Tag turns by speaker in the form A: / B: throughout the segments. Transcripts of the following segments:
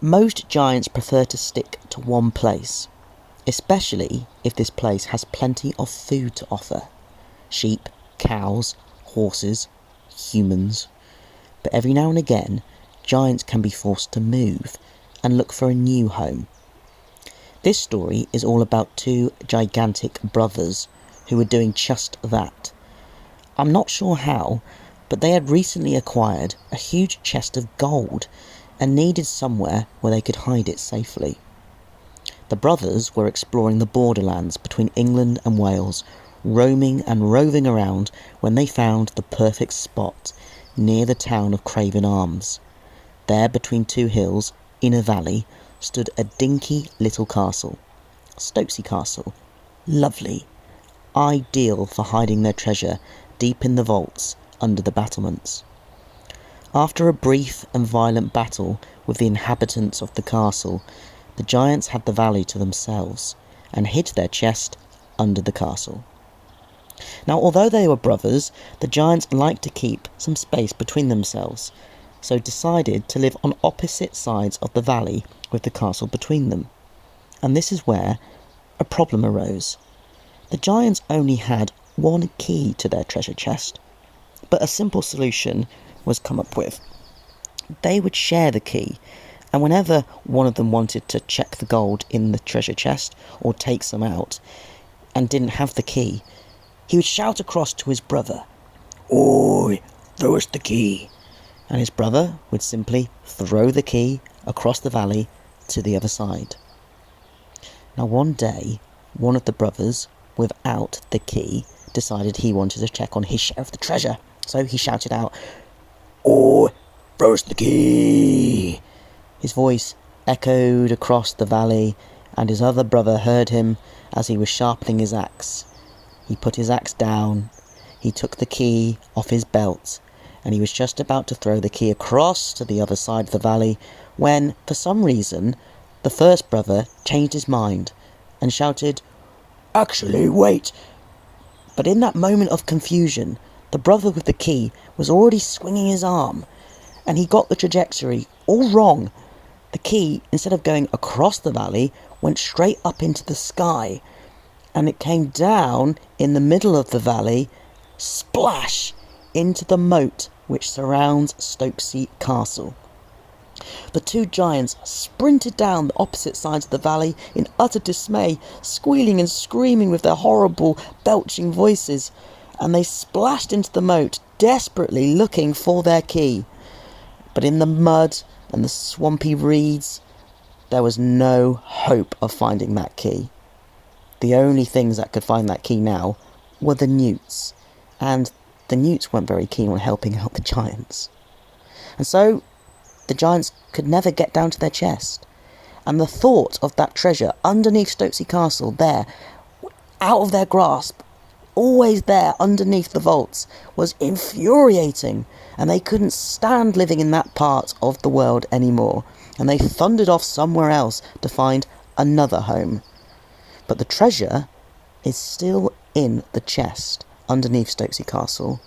A: Most giants prefer to stick to one place, especially if this place has plenty of food to offer. Sheep, cows, horses, humans. But every now and again, giants can be forced to move and look for a new home. This story is all about two gigantic brothers who were doing just that. I'm not sure how, but they had recently acquired a huge chest of gold and needed somewhere where they could hide it safely. The brothers were exploring the borderlands between England and Wales, roaming and roving around when they found the perfect spot near the town of Craven Arms. There, between two hills, in a valley, stood a dinky little castle. Stokesay Castle. Lovely. Ideal for hiding their treasure deep in the vaults under the battlements. After a brief and violent battle with the inhabitants of the castle, the giants had the valley to themselves and hid their chest under the castle. Now, although they were brothers, the giants liked to keep some space between themselves, so decided to live on opposite sides of the valley with the castle between them. And this is where a problem arose. The giants only had one key to their treasure chest, but a simple solution was come up with. They would share the key, and whenever one of them wanted to check the gold in the treasure chest or take some out and didn't have the key, he would shout across to his brother, "Oi, throw us the key," and his brother would simply throw the key across the valley to the other side. Now one day, one of the brothers, without the key, decided he wanted to check on his share of the treasure, so he shouted out, "Oi, throw us the key." His voice echoed across the valley, and his other brother heard him as he was sharpening his axe. He put his axe down, he took the key off his belt, and he was just about to throw the key across to the other side of the valley when, for some reason, the first brother changed his mind and shouted, "Actually, wait!" But in that moment of confusion, the brother with the key was already swinging his arm, and he got the trajectory all wrong. The key, instead of going across the valley, went straight up into the sky, and it came down in the middle of the valley, splash, into the moat which surrounds Stokesay Castle. The two giants sprinted down the opposite sides of the valley in utter dismay, squealing and screaming with their horrible, belching voices, and they splashed into the moat, desperately looking for their key. But in the mud and the swampy reeds, there was no hope of finding that key. The only things that could find that key now were the newts, and the newts weren't very keen on helping out the giants. And so the giants could never get down to their chest, and the thought of that treasure underneath Stokesay Castle, there, out of their grasp, always there underneath the vaults, was infuriating, and they couldn't stand living in that part of the world anymore, and they thundered off somewhere else to find another home. But the treasure is still in the chest underneath Stokesay Castle,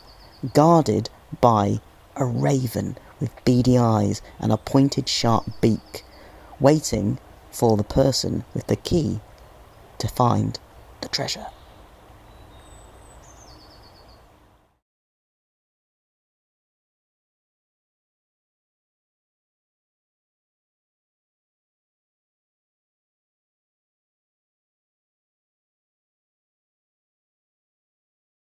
A: guarded by a raven with beady eyes and a pointed sharp beak, waiting for the person with the key to find the treasure.